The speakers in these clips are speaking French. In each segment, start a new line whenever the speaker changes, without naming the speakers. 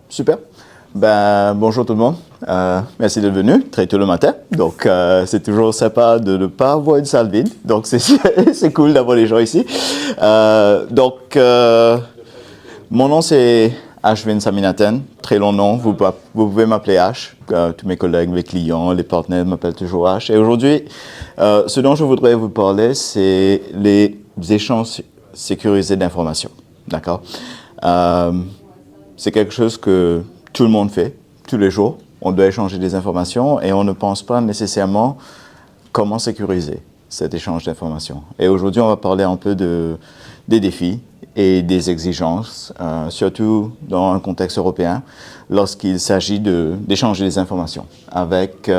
super. Ben, bonjour tout le monde. Merci d'être venu très tôt le matin. Donc, c'est toujours sympa de ne pas avoir une salle vide. Donc, c'est cool d'avoir les gens ici. Mon nom, c'est Ashwin Saminathan. Très long nom. Vous pouvez m'appeler H. Tous mes collègues, mes clients, les partenaires m'appellent toujours H. Et aujourd'hui, ce dont je voudrais vous parler, c'est les échanges sécurisés d'informations. D'accord? C'est quelque chose que tout le monde fait, tous les jours. On doit échanger des informations et on ne pense pas nécessairement comment sécuriser cet échange d'informations. Et aujourd'hui, on va parler un peu des défis et des exigences, surtout dans un contexte européen, lorsqu'il s'agit d'échanger des informations avec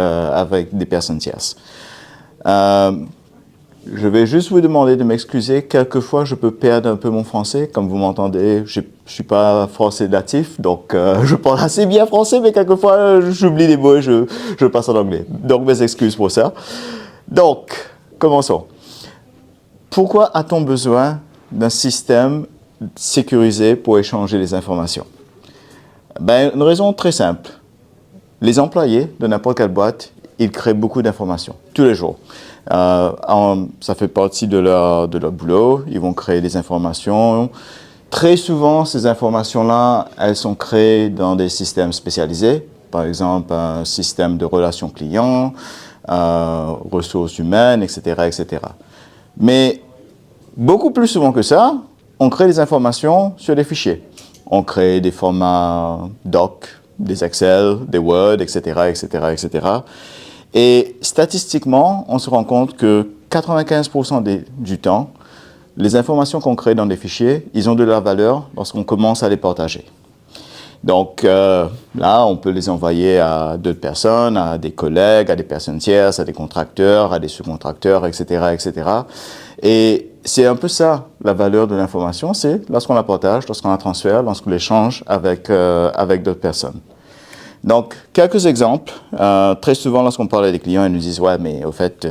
des personnes tierces. Je vais juste vous demander de m'excuser. Quelquefois, je peux perdre un peu mon français. Comme vous m'entendez, je ne suis pas français natif, donc je parle assez bien français, mais quelquefois, j'oublie des mots et je passe en anglais. Donc, mes excuses pour ça. Donc, commençons. Pourquoi a-t-on besoin d'un système sécurisé pour échanger les informations? Ben, une raison très simple. Les employés de n'importe quelle boîte, ils créent beaucoup d'informations, tous les jours. Ça fait partie de leur boulot. Ils vont créer des informations. Très souvent, ces informations-là, elles sont créées dans des systèmes spécialisés. Par exemple, un système de relations clients, ressources humaines, etc., etc. Mais beaucoup plus souvent que ça, on crée des informations sur des fichiers. On crée des formats doc, des Excel, des Word, etc., etc., etc. Et statistiquement, on se rend compte que 95% du temps, les informations qu'on crée dans des fichiers, ils ont de la valeur lorsqu'on commence à les partager. Donc là, on peut les envoyer à d'autres personnes, à des collègues, à des personnes tierces, à des contracteurs, à des sous-contracteurs, etc., etc. Et c'est un peu ça, la valeur de l'information, c'est lorsqu'on la partage, lorsqu'on la transfère, lorsqu'on l'échange avec d'autres personnes. Donc, quelques exemples. Très souvent, lorsqu'on parle à des clients, ils nous disent « Ouais, mais au fait,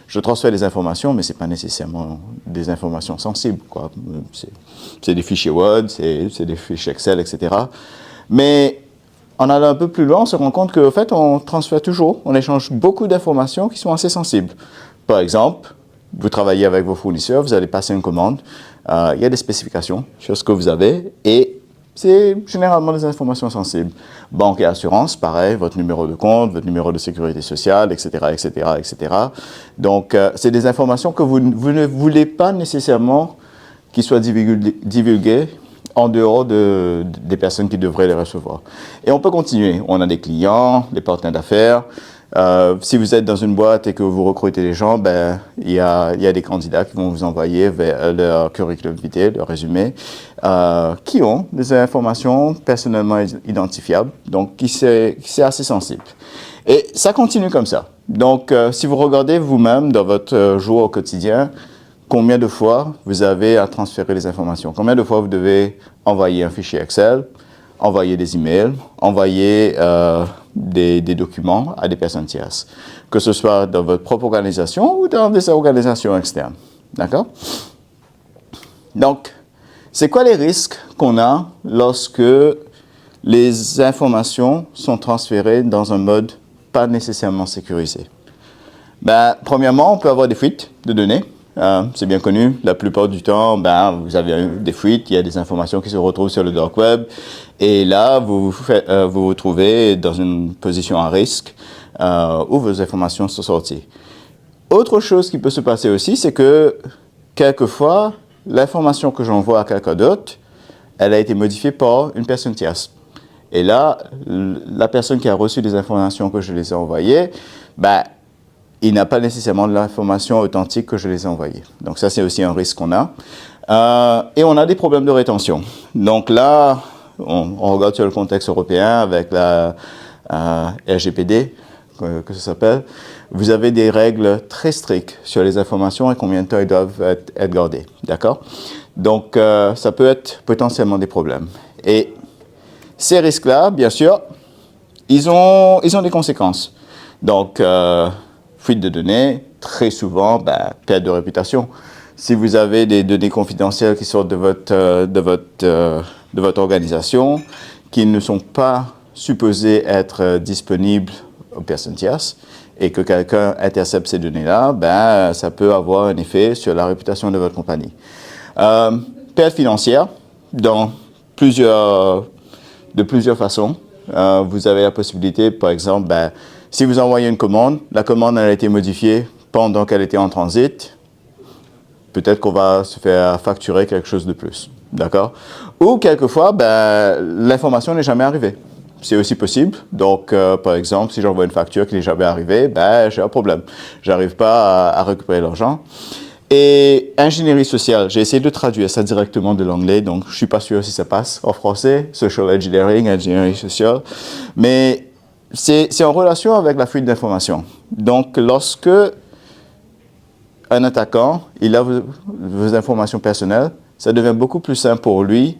je transfère des informations, mais ce n'est pas nécessairement des informations sensibles. C'est des fichiers Word, c'est des fichiers Excel, etc. » Mais en allant un peu plus loin, on se rend compte qu'au fait, on transfère toujours, on échange beaucoup d'informations qui sont assez sensibles. Par exemple, vous travaillez avec vos fournisseurs, vous allez passer une commande, il y a des spécifications sur ce que vous avez et c'est généralement des informations sensibles. Banque et assurance, pareil, votre numéro de compte, votre numéro de sécurité sociale, etc., etc., etc. Donc, c'est des informations que vous ne voulez pas nécessairement qu'ils soient divulguées en dehors des personnes qui devraient les recevoir. Et on peut continuer. On a des clients, des partenaires d'affaires. Si vous êtes dans une boîte et que vous recrutez des gens, ben, il y a des candidats qui vont vous envoyer vers leur curriculum vitae, leur résumé, qui ont des informations personnellement identifiables, donc qui c'est assez sensible. Et ça continue comme ça. Donc, si vous regardez vous-même dans votre jour au quotidien, combien de fois vous avez à transférer les informations? Combien de fois vous devez envoyer un fichier Excel, envoyer des emails, envoyer des documents à des personnes tierces, que ce soit dans votre propre organisation ou dans des organisations externes. D'accord? Donc, c'est quoi les risques qu'on a lorsque les informations sont transférées dans un mode pas nécessairement sécurisé? Ben, premièrement, on peut avoir des fuites de données. C'est bien connu, la plupart du temps, ben, vous avez des fuites, il y a des informations qui se retrouvent sur le dark web, et là, vous vous trouvez dans une position à risque où vos informations sont sorties. Autre chose qui peut se passer aussi, c'est que quelquefois, l'information que j'envoie à quelqu'un d'autre, elle a été modifiée par une personne tierce. Et là, la personne qui a reçu les informations que je les ai envoyées, ben, il n'a pas nécessairement de l'information authentique que je les ai envoyées. Donc ça, c'est aussi un risque qu'on a. Et on a des problèmes de rétention. Donc là, on regarde sur le contexte européen avec la RGPD, que ça s'appelle. Vous avez des règles très strictes sur les informations et combien de temps elles doivent être gardées. D'accord? Donc ça peut être potentiellement des problèmes. Et ces risques-là, bien sûr, ils ont des conséquences. Donc, fuite de données, très souvent, perte de réputation. Si vous avez des données confidentielles qui sortent de votre organisation, qui ne sont pas supposés être disponibles aux personnes tierces et que quelqu'un intercepte ces données-là, ben, ça peut avoir un effet sur la réputation de votre compagnie. Perte financière, de plusieurs façons. Vous avez la possibilité, par exemple, ben, si vous envoyez une commande, la commande a été modifiée pendant qu'elle était en transit, peut-être qu'on va se faire facturer quelque chose de plus, d'accord? Ou quelquefois, ben, l'information n'est jamais arrivée. C'est aussi possible. Donc, par exemple, si j'envoie une facture qui n'est jamais arrivée, ben, j'ai un problème. Je n'arrive pas à récupérer l'argent. Et ingénierie sociale, j'ai essayé de traduire ça directement de l'anglais, donc je ne suis pas sûr si ça passe en français, social engineering, ingénierie sociale, mais c'est en relation avec la fuite d'informations. Donc, lorsque un attaquant, il a vos informations personnelles, ça devient beaucoup plus simple pour lui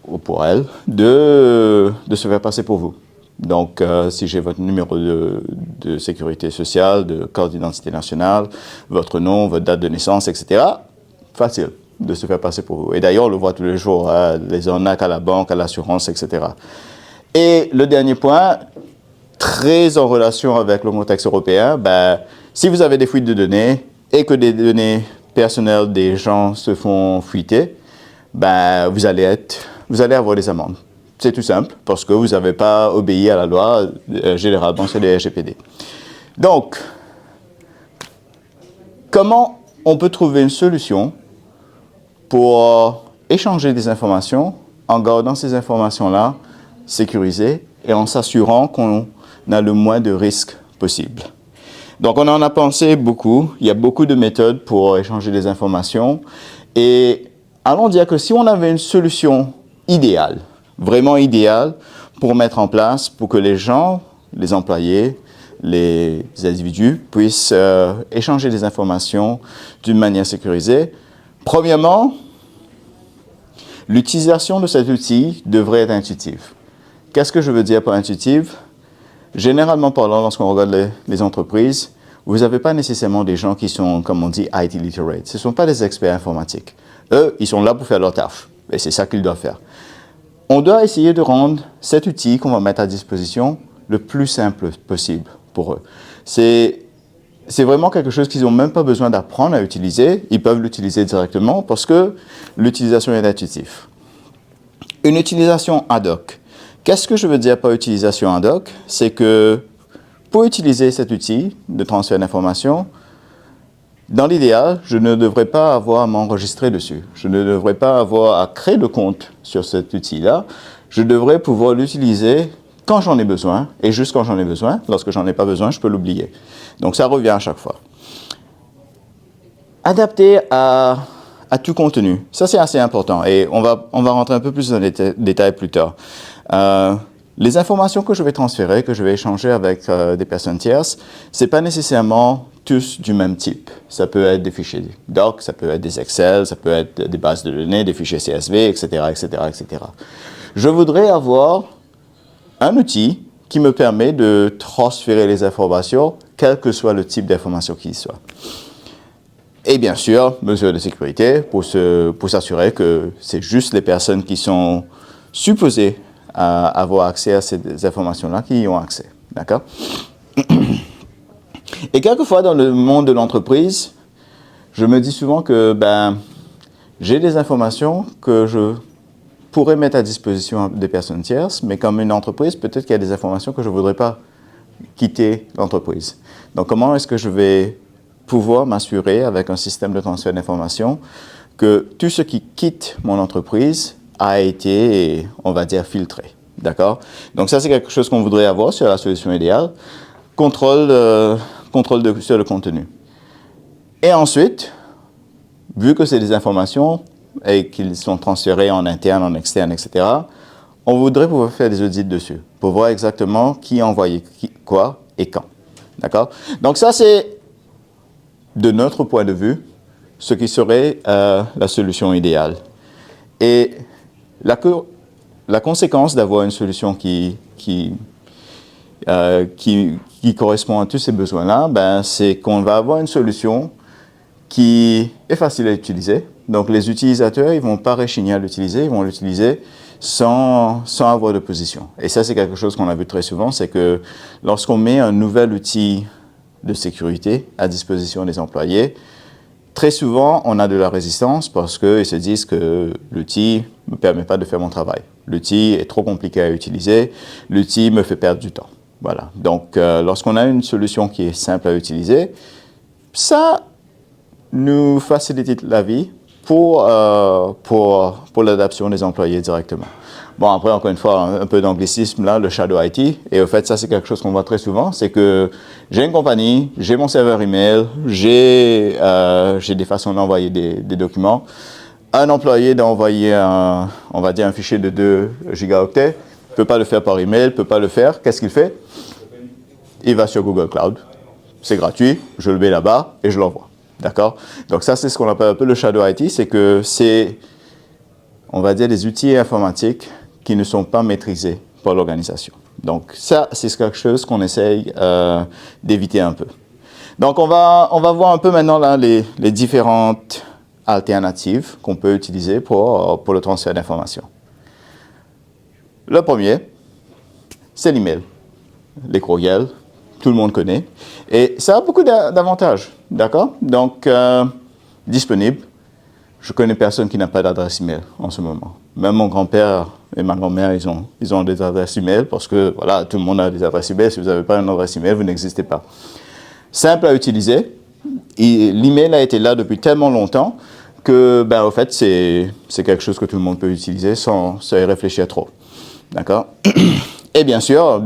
ou pour elle de se faire passer pour vous. Donc, si j'ai votre numéro de sécurité sociale, de carte d'identité nationale, votre nom, votre date de naissance, etc., facile de se faire passer pour vous. Et d'ailleurs, on le voit tous les jours, hein, les arnaques à la banque, à l'assurance, etc. Et le dernier point, très en relation avec le contexte européen, ben, si vous avez des fuites de données et que des données personnelles des gens se font fuiter, ben, vous allez avoir des amendes. C'est tout simple, parce que vous n'avez pas obéi à la loi, généralement c'est les RGPD. Donc, comment on peut trouver une solution pour échanger des informations en gardant ces informations-là sécurisées et en s'assurant qu'on a le moins de risques possible? Donc, on en a pensé beaucoup. Il y a beaucoup de méthodes pour échanger des informations. Et allons dire que si on avait une solution idéale, vraiment idéal pour mettre en place, pour que les gens, les employés, les individus puissent échanger des informations d'une manière sécurisée. Premièrement, l'utilisation de cet outil devrait être intuitive. Qu'est-ce que je veux dire par intuitive? Généralement parlant, lorsqu'on regarde les entreprises, vous n'avez pas nécessairement des gens qui sont, comme on dit, IT literate. Ce ne sont pas des experts informatiques. Eux, ils sont là pour faire leur taf. Et c'est ça qu'ils doivent faire. On doit essayer de rendre cet outil qu'on va mettre à disposition le plus simple possible pour eux. C'est vraiment quelque chose qu'ils n'ont même pas besoin d'apprendre à utiliser. Ils peuvent l'utiliser directement parce que l'utilisation est intuitive. Une utilisation ad hoc. Qu'est-ce que je veux dire par utilisation ad hoc? C'est que pour utiliser cet outil de transfert d'informations, dans l'idéal, je ne devrais pas avoir à m'enregistrer dessus. Je ne devrais pas avoir à créer de compte sur cet outil-là. Je devrais pouvoir l'utiliser quand j'en ai besoin, et juste quand j'en ai besoin. Lorsque j'en ai pas besoin, je peux l'oublier. Donc ça revient à chaque fois. Adapté à tout contenu. Ça, c'est assez important, et on va rentrer un peu plus dans les détails plus tard. Les informations que je vais transférer, que je vais échanger avec des personnes tierces, c'est pas nécessairement tous du même type. Ça peut être des fichiers doc, ça peut être des Excel, ça peut être des bases de données, des fichiers CSV, etc., etc., etc. Je voudrais avoir un outil qui me permet de transférer les informations, quel que soit le type d'information qu'il soit. Et bien sûr, mesures de sécurité pour s'assurer que c'est juste les personnes qui sont supposées avoir accès à ces informations-là qui y ont accès. D'accord? Et quelquefois, dans le monde de l'entreprise, je me dis souvent que j'ai des informations que je pourrais mettre à disposition des personnes tierces, mais comme une entreprise, peut-être qu'il y a des informations que je ne voudrais pas quitter l'entreprise. Donc, comment est-ce que je vais pouvoir m'assurer, avec un système de transfert d'informations, que tout ce qui quitte mon entreprise a été, on va dire, filtré. D'accord? Donc ça, c'est quelque chose qu'on voudrait avoir sur la solution idéale. Contrôle sur le contenu. Et ensuite, vu que c'est des informations et qu'ils sont transférés en interne, en externe, etc., on voudrait pouvoir faire des audits dessus pour voir exactement qui a envoyé quoi et quand. D'accord? Donc ça, c'est, de notre point de vue, ce qui serait la solution idéale. Et la conséquence d'avoir une solution qui correspond à tous ces besoins-là, c'est qu'on va avoir une solution qui est facile à utiliser. Donc les utilisateurs, ils vont pas rechigner à l'utiliser, ils vont l'utiliser sans avoir de position. Et ça, c'est quelque chose qu'on a vu très souvent, c'est que lorsqu'on met un nouvel outil de sécurité à disposition des employés, très souvent, on a de la résistance parce qu'ils se disent que l'outil ne me permet pas de faire mon travail. L'outil est trop compliqué à utiliser, l'outil me fait perdre du temps. Voilà. Donc, lorsqu'on a une solution qui est simple à utiliser, ça nous facilite la vie pour l'adaptation des employés directement. Bon, après, encore une fois, un peu d'anglicisme là, le shadow IT. Et au fait, ça, c'est quelque chose qu'on voit très souvent. C'est que j'ai une compagnie, j'ai mon serveur email, j'ai des façons d'envoyer des documents. Un employé d'envoyer on va dire un fichier de 2 gigaoctets, ne peut pas le faire par email, ne peut pas le faire. Qu'est-ce qu'il fait? Il va sur Google Cloud. C'est gratuit, je le mets là-bas et je l'envoie. D'accord? Donc ça, c'est ce qu'on appelle un peu le shadow IT. C'est que c'est, on va dire, des outils informatiques qui ne sont pas maîtrisés par l'organisation. Donc ça, c'est quelque chose qu'on essaye d'éviter un peu. Donc on va voir un peu maintenant là, les différentes alternatives qu'on peut utiliser pour le transfert d'informations. Le premier, c'est l'email, les courriels, tout le monde connaît. Et ça a beaucoup d'avantages, d'accord? Donc, disponible. Je connais personne qui n'a pas d'adresse email en ce moment. Même mon grand-père et ma grand-mère, ils ont des adresses email parce que, voilà, tout le monde a des adresses email. Si vous n'avez pas une adresse email, vous n'existez pas. Simple à utiliser. L'email a été là depuis tellement longtemps que, ben, au fait, c'est quelque chose que tout le monde peut utiliser sans y réfléchir trop. D'accord? Et bien sûr,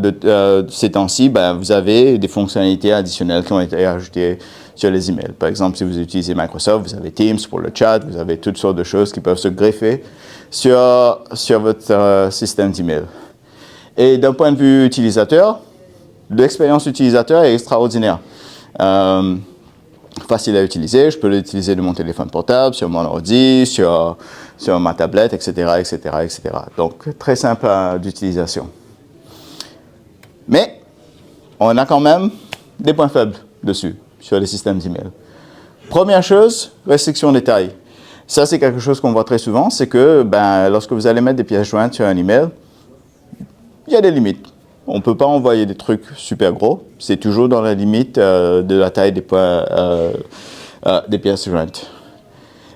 ces temps-ci, ben, vous avez des fonctionnalités additionnelles qui ont été ajoutées sur les emails. Par exemple, si vous utilisez Microsoft, vous avez Teams pour le chat, vous avez toutes sortes de choses qui peuvent se greffer sur votre système d'email. Et d'un point de vue utilisateur, l'expérience utilisateur est extraordinaire. Facile à utiliser, je peux l'utiliser de mon téléphone portable, sur mon ordi, sur ma tablette, etc., etc., etc. Donc, très simple d'utilisation. Mais, on a quand même des points faibles dessus, sur les systèmes d'email. Première chose, restriction des tailles. Ça, c'est quelque chose qu'on voit très souvent, c'est que ben, lorsque vous allez mettre des pièces jointes sur un email, il y a des limites. On ne peut pas envoyer des trucs super gros. C'est toujours dans la limite de la taille des pièces jointes.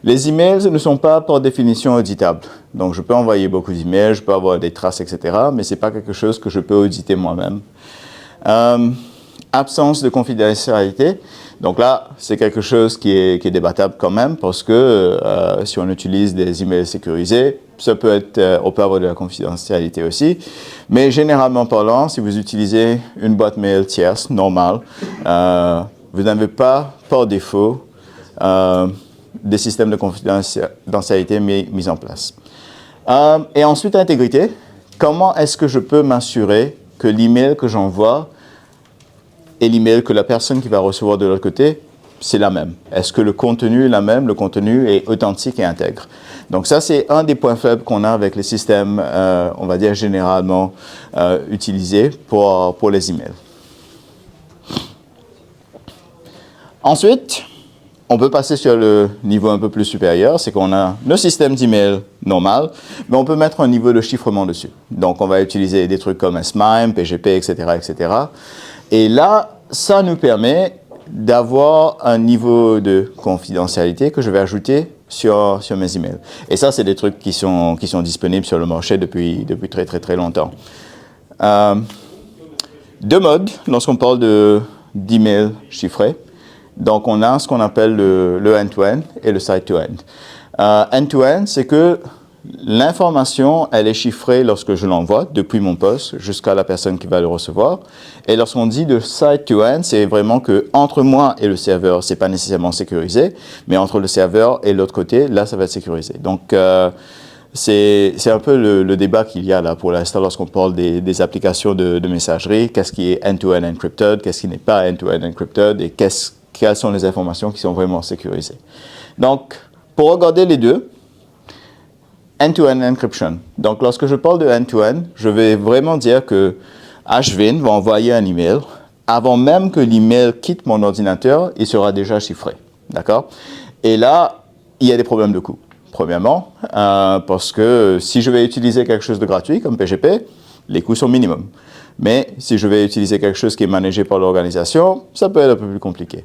Les emails ne sont pas par définition auditables. Donc, je peux envoyer beaucoup d'emails, je peux avoir des traces, etc. Mais ce n'est pas quelque chose que je peux auditer moi-même. Absence de confidentialité. Donc là, c'est quelque chose qui est débattable quand même parce que si on utilise des emails sécurisés, ça peut être, on peut avoir de la confidentialité aussi. Mais généralement parlant, si vous utilisez une boîte mail tierce, normale, vous n'avez pas par défaut des systèmes de confidentialité mis en place. Et ensuite, intégrité. Comment est-ce que je peux m'assurer que l'email que j'envoie et l'email que la personne qui va recevoir de l'autre côté, c'est la même? Est-ce que le contenu est la même? Le contenu est authentique et intègre. Donc ça, c'est un des points faibles qu'on a avec les systèmes, on va dire, généralement utilisés pour les emails. Ensuite, on peut passer sur le niveau un peu plus supérieur, c'est qu'on a le système d'email normal, mais on peut mettre un niveau de chiffrement dessus. Donc, on va utiliser des trucs comme SMIME, PGP, etc., etc. Et là, ça nous permet d'avoir un niveau de confidentialité que je vais ajouter sur mes emails. Et ça, c'est des trucs qui sont disponibles sur le marché depuis très, très, très longtemps. Deux modes lorsqu'on parle d'email chiffré. Donc, on a ce qu'on appelle le end-to-end et le side-to-end. End-to-end, c'est que l'information, elle est chiffrée lorsque je l'envoie depuis mon poste jusqu'à la personne qui va le recevoir. Et lorsqu'on dit de side-to-end, c'est vraiment que entre moi et le serveur, c'est pas nécessairement sécurisé, mais entre le serveur et l'autre côté, là, ça va être sécurisé. Donc, c'est un peu le débat qu'il y a là pour l'instant lorsqu'on parle des applications de messagerie. Qu'est-ce qui est end-to-end encrypted, qu'est-ce qui n'est pas end-to-end encrypted et quelles sont les informations qui sont vraiment sécurisées. Donc, pour regarder les deux, end-to-end encryption. Donc, lorsque je parle de end-to-end, je vais vraiment dire que Ashwin va envoyer un email. Avant même que l'email quitte mon ordinateur, il sera déjà chiffré. d'accord? Et là, il y a des problèmes de coût. Premièrement, parce que si je vais utiliser quelque chose de gratuit comme PGP, les coûts sont minimums. Mais si je vais utiliser quelque chose qui est managé par l'organisation, ça peut être un peu plus compliqué.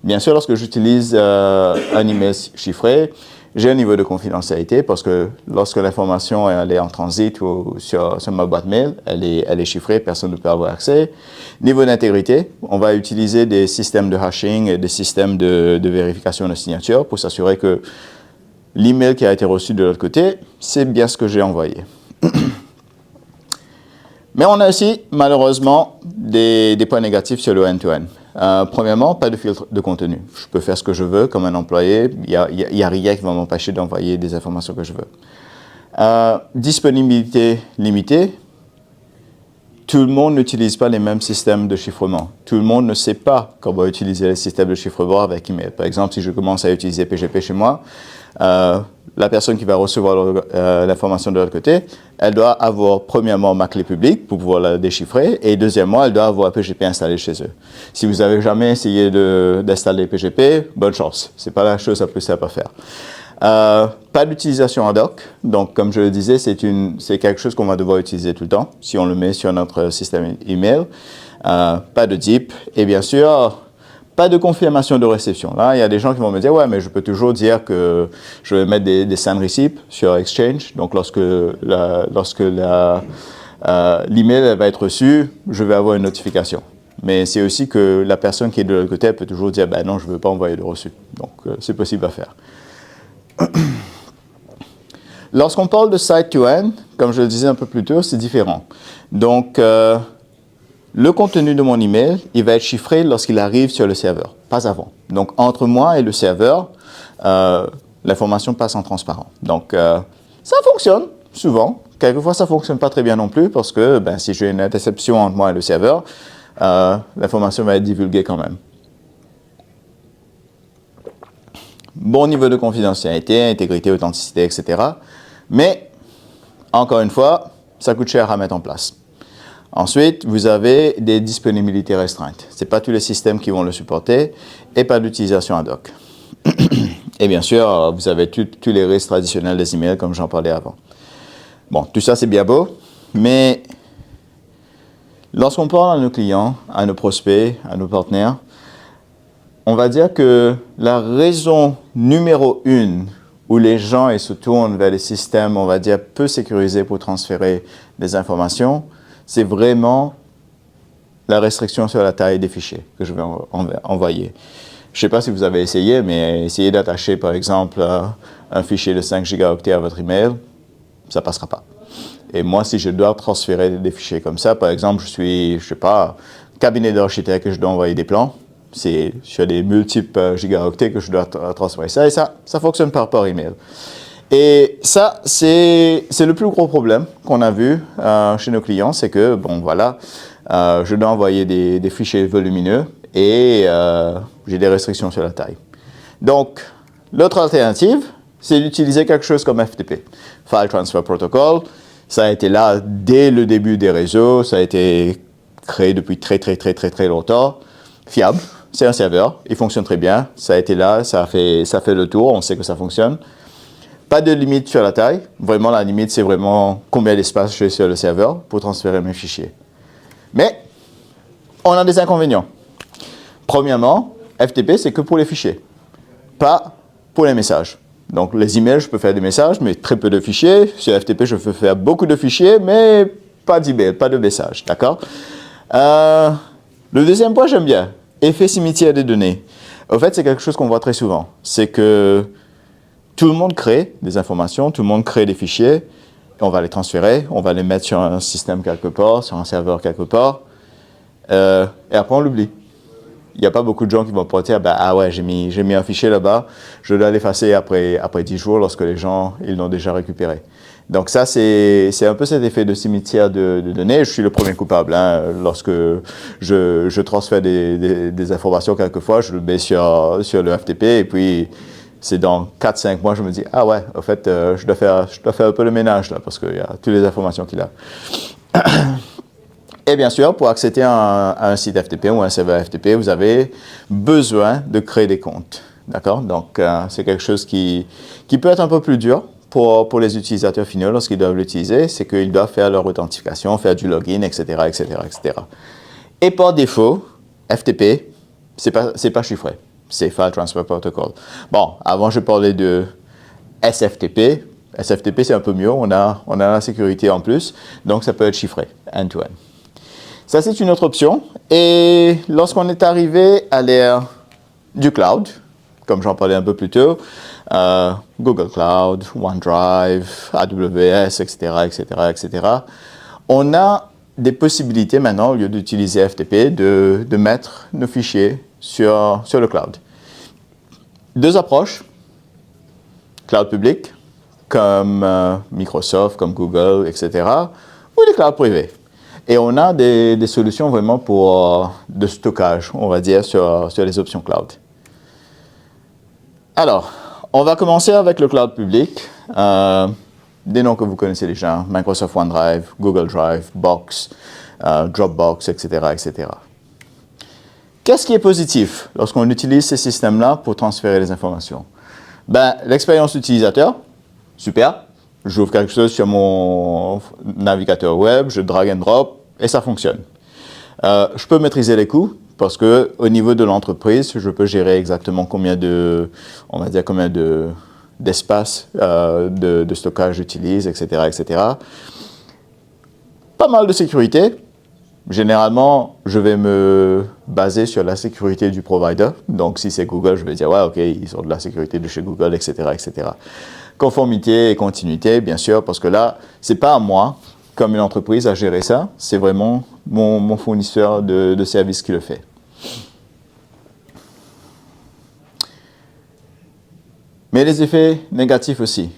Bien sûr, lorsque j'utilise un email chiffré, j'ai un niveau de confidentialité parce que lorsque l'information elle est en transit ou sur ma boîte mail, elle est chiffrée, personne ne peut avoir accès. Niveau d'intégrité, on va utiliser des systèmes de hashing et des systèmes de vérification de signature pour s'assurer que l'email qui a été reçu de l'autre côté, c'est bien ce que j'ai envoyé. Mais on a aussi, malheureusement, des points négatifs sur le end-to-end. Premièrement, pas de filtre de contenu. Je peux faire ce que je veux comme un employé. Il n'y a rien qui va m'empêcher d'envoyer des informations que je veux. Disponibilité limitée. Tout le monde n'utilise pas les mêmes systèmes de chiffrement. Tout le monde ne sait pas comment utiliser les systèmes de chiffrement avec email. Par exemple, si je commence à utiliser PGP chez moi, la personne qui va recevoir l'information de l'autre côté, elle doit avoir premièrement ma clé publique pour pouvoir la déchiffrer et deuxièmement, elle doit avoir PGP installé chez eux. Si vous n'avez jamais essayé d'installer PGP, bonne chance. Ce n'est pas la chose la plus simple à faire. Pas d'utilisation ad hoc. Donc, comme je le disais, c'est quelque chose qu'on va devoir utiliser tout le temps si on le met sur notre système email. Pas de DIP et bien sûr, pas de confirmation de réception. Là, il y a des gens qui vont me dire, ouais, mais je peux toujours dire que je vais mettre des send receipts sur Exchange. Donc, lorsque l'email va être reçu, je vais avoir une notification. Mais c'est aussi que la personne qui est de l'autre côté peut toujours dire, ben non, je ne veux pas envoyer de reçu. Donc, c'est possible à faire. Lorsqu'on parle de site-to-end, comme je le disais un peu plus tôt, c'est différent. Donc, le contenu de mon email, il va être chiffré lorsqu'il arrive sur le serveur, pas avant. Donc, entre moi et le serveur, l'information passe en transparent. Donc, ça fonctionne souvent. Quelquefois, ça ne fonctionne pas très bien non plus parce que si j'ai une interception entre moi et le serveur, l'information va être divulguée quand même. Bon niveau de confidentialité, intégrité, authenticité, etc. Mais, encore une fois, ça coûte cher à mettre en place. Ensuite, vous avez des disponibilités restreintes. Ce n'est pas tous les systèmes qui vont le supporter et pas d'utilisation ad hoc. Et bien sûr, vous avez tous les risques traditionnels des emails comme j'en parlais avant. Bon, tout ça c'est bien beau, mais lorsqu'on parle à nos clients, à nos prospects, à nos partenaires, on va dire que la raison numéro 1 où les gens se tournent vers des systèmes, on va dire, peu sécurisés pour transférer des informations, c'est vraiment la restriction sur la taille des fichiers que je vais envoyer. Je ne sais pas si vous avez essayé, mais essayez d'attacher, par exemple, un fichier de 5 gigaoctets à votre email, ça ne passera pas. Et moi, si je dois transférer des fichiers comme ça, par exemple, je suis, je ne sais pas, cabinet d'architecte et je dois envoyer des plans, c'est sur des multiples gigaoctets que je dois transférer ça, et ça fonctionne par email. Et ça, c'est le plus gros problème qu'on a vu chez nos clients, c'est que, bon, voilà, je dois envoyer des fichiers volumineux et j'ai des restrictions sur la taille. Donc, l'autre alternative, c'est d'utiliser quelque chose comme FTP, File Transfer Protocol. Ça a été là dès le début des réseaux, ça a été créé depuis très longtemps, fiable. C'est un serveur, il fonctionne très bien, ça a été là, ça fait le tour, on sait que ça fonctionne. Pas de limite sur la taille, vraiment la limite c'est vraiment combien d'espace j'ai sur le serveur pour transférer mes fichiers. Mais, on a des inconvénients. Premièrement, FTP c'est que pour les fichiers, pas pour les messages. Donc les emails, je peux faire des messages, mais très peu de fichiers. Sur FTP, je peux faire beaucoup de fichiers, mais pas d'email, pas de messages, d'accord? Le deuxième point, j'aime bien. Effet cimetière des données. En fait, c'est quelque chose qu'on voit très souvent. C'est que tout le monde crée des informations, tout le monde crée des fichiers, et on va les transférer, on va les mettre sur un système quelque part, sur un serveur quelque part, et après on l'oublie. Il n'y a pas beaucoup de gens qui vont pointer, ah ouais, j'ai mis un fichier là-bas, je dois l'effacer après 10 jours lorsque les gens ils l'ont déjà récupéré. Donc ça, c'est un peu cet effet de cimetière de données. Je suis le premier coupable. Hein. Lorsque je transfère des informations quelquefois, je le mets sur le FTP et puis c'est dans 4-5 mois, je me dis, ah ouais, en fait, je dois faire un peu le ménage là parce qu'il y a toutes les informations qu'il a. Et bien sûr, pour accéder à un site FTP ou un serveur FTP, vous avez besoin de créer des comptes. D'accord? Donc, c'est quelque chose qui peut être un peu plus dur pour les utilisateurs finaux lorsqu'ils doivent l'utiliser. C'est qu'ils doivent faire leur authentification, faire du login, etc., etc., etc. Et par défaut, FTP, c'est pas chiffré. C'est File Transfer Protocol. Bon, avant, je parlais de SFTP. SFTP, c'est un peu mieux. On a la sécurité en plus. Donc, ça peut être chiffré, end-to-end. Ça, c'est une autre option. Et lorsqu'on est arrivé à l'ère du cloud, comme j'en parlais un peu plus tôt, Google Cloud, OneDrive, AWS, etc., etc., etc., on a des possibilités maintenant, au lieu d'utiliser FTP, de mettre nos fichiers sur le cloud. Deux approches. Cloud public, comme Microsoft, comme Google, etc., ou des clouds privés. Et on a des solutions vraiment pour de stockage, on va dire, sur les options cloud. Alors, on va commencer avec le cloud public. Des noms que vous connaissez déjà, Microsoft OneDrive, Google Drive, Box, Dropbox, etc., etc. Qu'est-ce qui est positif lorsqu'on utilise ces systèmes-là pour transférer les informations? Ben, l'expérience utilisateur, super. J'ouvre quelque chose sur mon navigateur web, je drag and drop et ça fonctionne. Je peux maîtriser les coûts parce que au niveau de l'entreprise, je peux gérer exactement combien d'espace de stockage j'utilise, etc., etc. Pas mal de sécurité. Généralement, je vais me baser sur la sécurité du provider. Donc, si c'est Google, je vais dire, ouais, OK, ils ont de la sécurité de chez Google, etc., etc. Conformité et continuité, bien sûr, parce que là, c'est pas à moi, comme une entreprise, à gérer ça. C'est vraiment mon fournisseur de services qui le fait. Mais les effets négatifs aussi.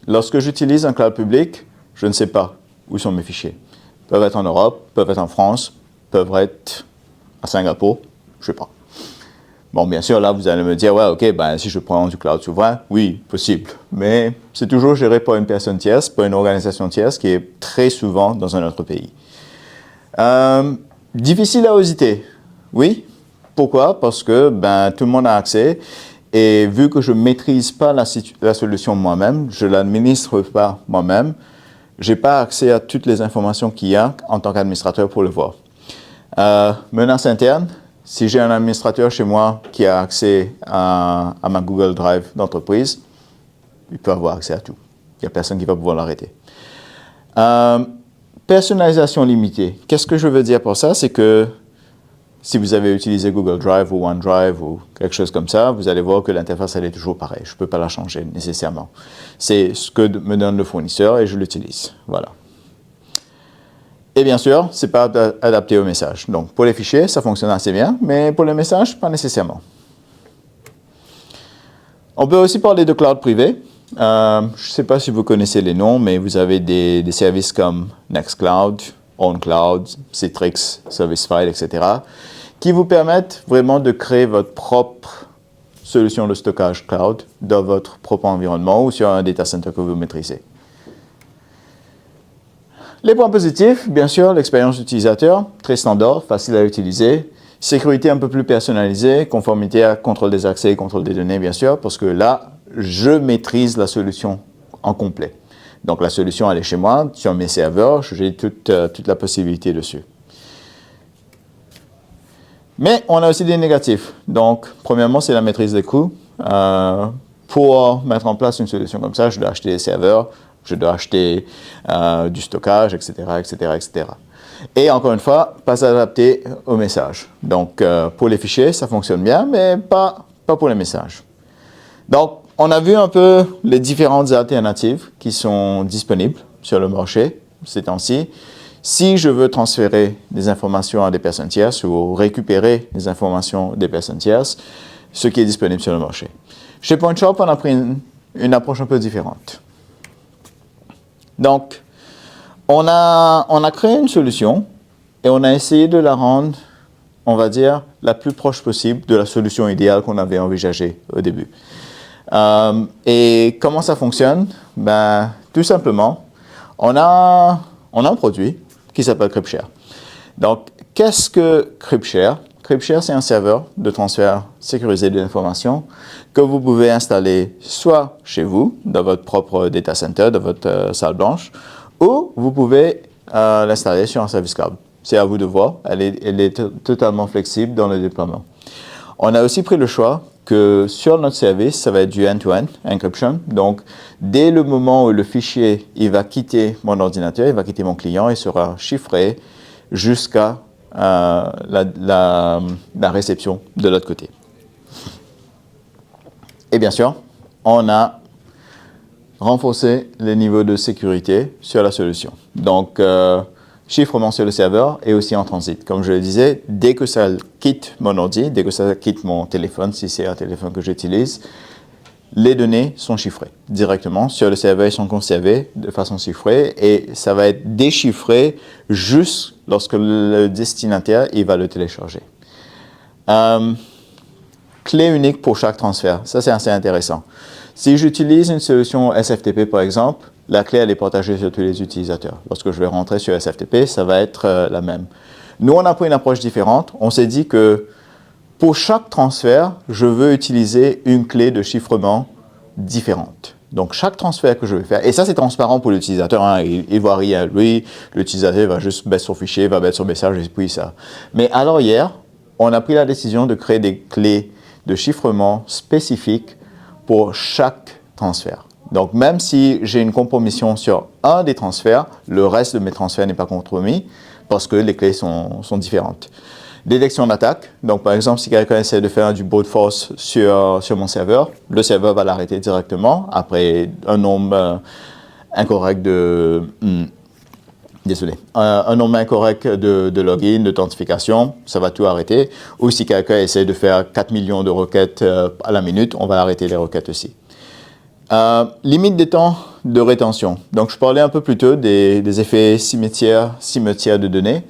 Lorsque j'utilise un cloud public, je ne sais pas où sont mes fichiers. Ils peuvent être en Europe, peuvent être en France, peuvent être à Singapour, je ne sais pas. Bon, bien sûr, là, vous allez me dire, ouais, OK, ben, si je prends du cloud souverain, oui, possible. Mais c'est toujours géré par une personne tierce, par une organisation tierce qui est très souvent dans un autre pays. Difficile à auditer, oui. Pourquoi? Parce que ben, tout le monde a accès. Et vu que je ne maîtrise pas la solution moi-même, je ne l'administre pas moi-même, je n'ai pas accès à toutes les informations qu'il y a en tant qu'administrateur pour le voir. Menace interne, si j'ai un administrateur chez moi qui a accès à ma Google Drive d'entreprise, il peut avoir accès à tout. Il n'y a personne qui va pouvoir l'arrêter. Personnalisation limitée. Qu'est-ce que je veux dire pour ça? C'est que si vous avez utilisé Google Drive ou OneDrive ou quelque chose comme ça, vous allez voir que l'interface, elle est toujours pareille. Je ne peux pas la changer nécessairement. C'est ce que me donne le fournisseur et je l'utilise. Voilà. Et bien sûr, ce n'est pas adapté au message. Donc, pour les fichiers, ça fonctionne assez bien, mais pour les messages, pas nécessairement. On peut aussi parler de cloud privé. Je ne sais pas si vous connaissez les noms, mais vous avez des services comme Nextcloud, OnCloud, Citrix, ServiceFile, etc., qui vous permettent vraiment de créer votre propre solution de stockage cloud dans votre propre environnement ou sur un data center que vous maîtrisez. Les points positifs, bien sûr, l'expérience utilisateur, très standard, facile à utiliser, sécurité un peu plus personnalisée, conformité à contrôle des accès et contrôle des données, bien sûr, parce que là, je maîtrise la solution en complet. Donc, la solution, elle est chez moi, sur mes serveurs, j'ai toute la possibilité dessus. Mais on a aussi des négatifs. Donc, premièrement, c'est la maîtrise des coûts. Pour mettre en place une solution comme ça, je dois acheter des serveurs, je dois acheter du stockage, etc., etc., etc. Et encore une fois, pas adapté aux messages. Donc, pour les fichiers, ça fonctionne bien, mais pas pour les messages. Donc, on a vu un peu les différentes alternatives qui sont disponibles sur le marché ces temps-ci. Si je veux transférer des informations à des personnes tierces ou récupérer des informations des personnes tierces, ce qui est disponible sur le marché. Chez PointShop, on a pris une approche un peu différente. Donc, on a créé une solution et on a essayé de la rendre, on va dire, la plus proche possible de la solution idéale qu'on avait envisagée au début. Et comment ça fonctionne? Ben, tout simplement, on a un produit qui s'appelle CryptShare. Donc, qu'est-ce que CryptShare? CryptShare, c'est un serveur de transfert sécurisé de l'information que vous pouvez installer soit chez vous, dans votre propre data center, dans votre salle blanche, ou vous pouvez l'installer sur un service cloud. C'est à vous de voir. Elle est totalement flexible dans le déploiement. On a aussi pris le choix que sur notre service, ça va être du end-to-end encryption. Donc, dès le moment où le fichier il va quitter mon ordinateur, il va quitter mon client, il sera chiffré jusqu'à la réception de l'autre côté. Et bien sûr, on a renforcé les niveaux de sécurité sur la solution. Donc, chiffrement sur le serveur et aussi en transit. Comme je le disais, dès que ça quitte mon ordi, dès que ça quitte mon téléphone, si c'est un téléphone que j'utilise, les données sont chiffrées directement sur le serveur, ils sont conservés de façon chiffrée et ça va être déchiffré juste lorsque le destinataire il va le télécharger. Clé unique pour chaque transfert, ça c'est assez intéressant. Si j'utilise une solution SFTP par exemple, la clé elle est partagée sur tous les utilisateurs. Lorsque je vais rentrer sur SFTP, ça va être la même. Nous on a pris une approche différente, on s'est dit que pour chaque transfert, je veux utiliser une clé de chiffrement différente. Donc, chaque transfert que je vais faire, et ça c'est transparent pour l'utilisateur, hein, il voit rien. Lui, l'utilisateur va juste mettre son fichier, va mettre son message et puis ça. Mais alors hier, on a pris la décision de créer des clés de chiffrement spécifiques pour chaque transfert. Donc, même si j'ai une compromission sur un des transferts, le reste de mes transferts n'est pas compromis parce que les clés sont différentes. Détection d'attaque. Donc, par exemple, si quelqu'un essaie de faire du brute force sur mon serveur, le serveur va l'arrêter directement après un nombre incorrect de... un nombre incorrect de login, d'authentification, ça va tout arrêter. Ou si quelqu'un essaie de faire 4 millions de requêtes à la minute, on va arrêter les requêtes aussi. Limite des temps de rétention. Donc, je parlais un peu plus tôt des effets cimetière de données.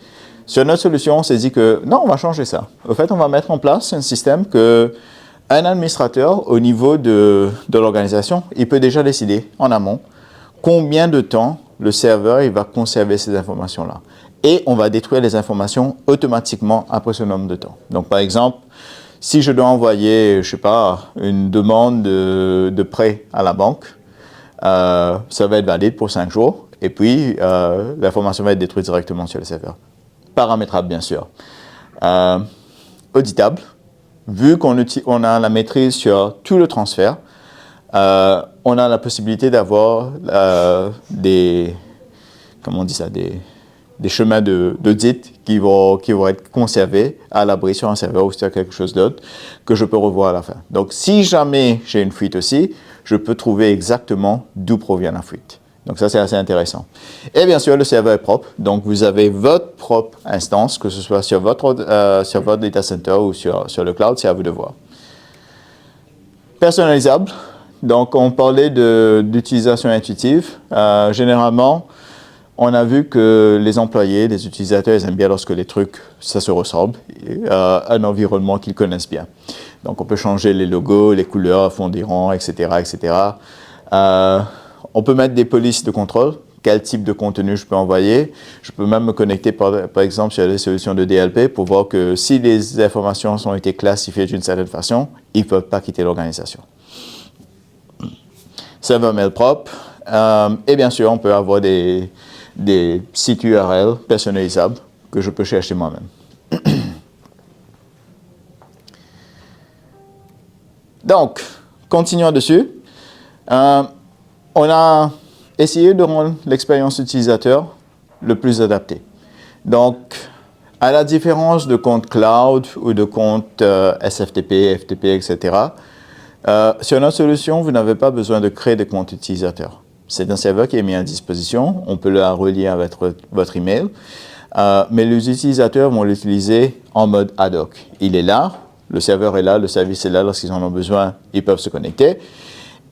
Sur notre solution, on s'est dit que non, on va changer ça. Au fait, on va mettre en place un système que un administrateur au niveau de l'organisation, il peut déjà décider en amont combien de temps le serveur il va conserver ces informations-là. Et on va détruire les informations automatiquement après ce nombre de temps. Donc, par exemple, si je dois envoyer, je sais pas, une demande de prêt à la banque, ça va être valide pour 5 jours. Et puis, l'information va être détruite directement sur le serveur. Paramétrable, bien sûr. Auditable. Vu qu'on a la maîtrise sur tout le transfert, on a la possibilité d'avoir des chemins d'audit qui vont être conservés à l'abri sur un serveur ou sur quelque chose d'autre que je peux revoir à la fin. Donc, si jamais j'ai une fuite aussi, je peux trouver exactement d'où provient la fuite. Donc, ça, c'est assez intéressant. Et bien sûr, le serveur est propre. Donc, vous avez votre propre instance, que ce soit sur votre data center ou sur le cloud, c'est à vous de voir. Personnalisable. Donc, on parlait d'utilisation intuitive. Généralement, on a vu que les employés, les utilisateurs, ils aiment bien lorsque les trucs, ça se ressemble, un environnement qu'ils connaissent bien. Donc, on peut changer les logos, les couleurs, fond d'écran, etc., etc. On peut mettre des polices de contrôle, quel type de contenu je peux envoyer. Je peux même me connecter, par exemple, sur les solutions de DLP pour voir que si les informations ont été classifiées d'une certaine façon, ils ne peuvent pas quitter l'organisation. Serveur mail propre. Et bien sûr, on peut avoir des sites URL personnalisables que je peux chercher moi-même. Donc, continuons dessus. On a essayé de rendre l'expérience utilisateur le plus adaptée. Donc, à la différence de comptes cloud ou de comptes SFTP, FTP, etc., sur notre solution, vous n'avez pas besoin de créer des comptes utilisateurs. C'est un serveur qui est mis à disposition. On peut le relier avec votre email. Mais les utilisateurs vont l'utiliser en mode ad hoc. Il est là, le serveur est là, le service est là. Lorsqu'ils en ont besoin, ils peuvent se connecter.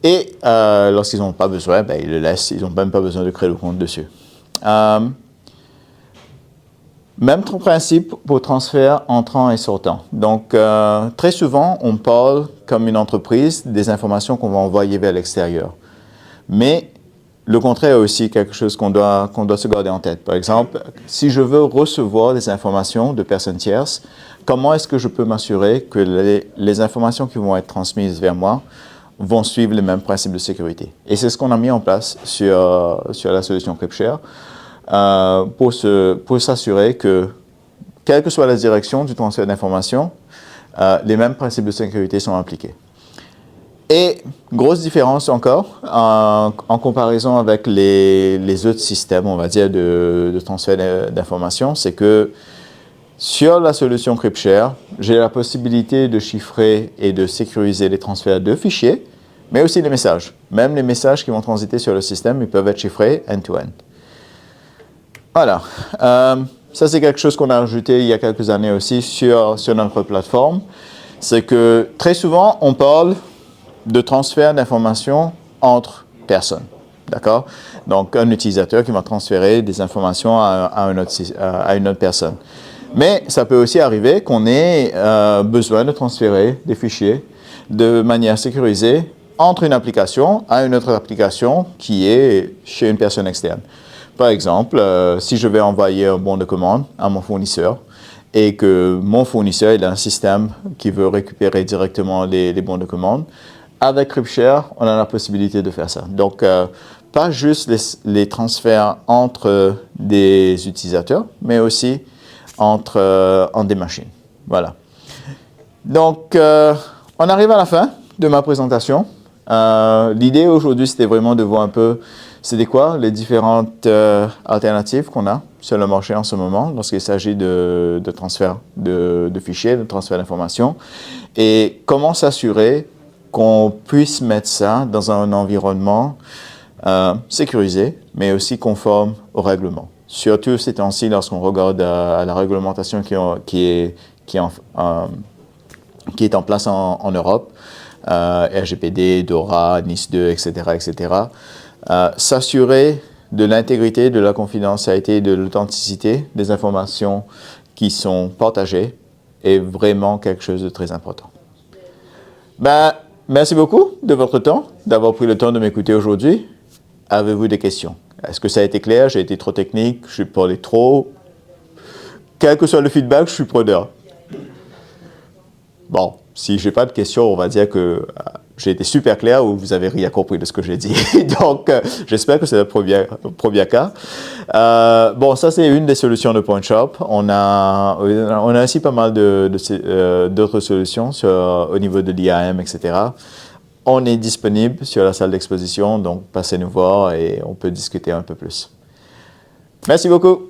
Et lorsqu'ils n'ont pas besoin, ben, ils le laissent. Ils n'ont même pas besoin de créer le compte dessus. Même principe pour transfert entrant et sortant. Donc, très souvent, on parle comme une entreprise des informations qu'on va envoyer vers l'extérieur. Mais Le contraire est aussi quelque chose qu'on doit se garder en tête. Par exemple, si je veux recevoir des informations de personnes tierces, comment est-ce que je peux m'assurer que les informations qui vont être transmises vers moi vont suivre les mêmes principes de sécurité? Et c'est ce qu'on a mis en place sur la solution CryptShare pour s'assurer que, quelle que soit la direction du transfert d'informations, les mêmes principes de sécurité sont appliqués. Et grosse différence encore en comparaison avec les autres systèmes, on va dire, de transfert d'informations, c'est que sur la solution CryptShare, j'ai la possibilité de chiffrer et de sécuriser les transferts de fichiers, mais aussi les messages. Même les messages qui vont transiter sur le système, ils peuvent être chiffrés end-to-end. Voilà. Ça, c'est quelque chose qu'on a ajouté il y a quelques années aussi sur notre plateforme. C'est que très souvent, on parle de transfert d'informations entre personnes. D'accord? Donc, un utilisateur qui va transférer des informations à une autre personne. Mais ça peut aussi arriver qu'on ait besoin de transférer des fichiers de manière sécurisée entre une application à une autre application qui est chez une personne externe. Par exemple, si je vais envoyer un bon de commande à mon fournisseur et que mon fournisseur il a un système qui veut récupérer directement les bons de commande, avec CryptShare, on a la possibilité de faire ça. Donc, pas juste les transferts entre des utilisateurs, mais aussi entre des machines. Voilà. Donc, on arrive à la fin de ma présentation. L'idée aujourd'hui, c'était vraiment de voir un peu c'était quoi les différentes alternatives qu'on a sur le marché en ce moment lorsqu'il s'agit de transfert de fichiers, de transfert d'informations, et comment s'assurer qu'on puisse mettre ça dans un environnement sécurisé, mais aussi conforme au règlement. Surtout ces temps-ci, lorsqu'on regarde la réglementation qui est en place en Europe, RGPD, DORA, NIS2, etc., etc., s'assurer de l'intégrité, de la confidentialité, de l'authenticité des informations qui sont partagées est vraiment quelque chose de très important. Merci beaucoup de votre temps, d'avoir pris le temps de m'écouter aujourd'hui. Avez-vous des questions? Est-ce que ça a été clair? J'ai été trop technique? Je suis parlé trop? Quel que soit le feedback, je suis preneur. Bon, si je n'ai pas de questions, on va dire que j'ai été super clair ou vous avez rien compris de ce que j'ai dit. Donc, j'espère que c'est le premier cas. Bon, ça, c'est une des solutions de PointShop. On a aussi pas mal d'autres solutions au niveau de l'IAM, etc. On est disponible sur la salle d'exposition, donc passez nous voir et on peut discuter un peu plus. Merci beaucoup.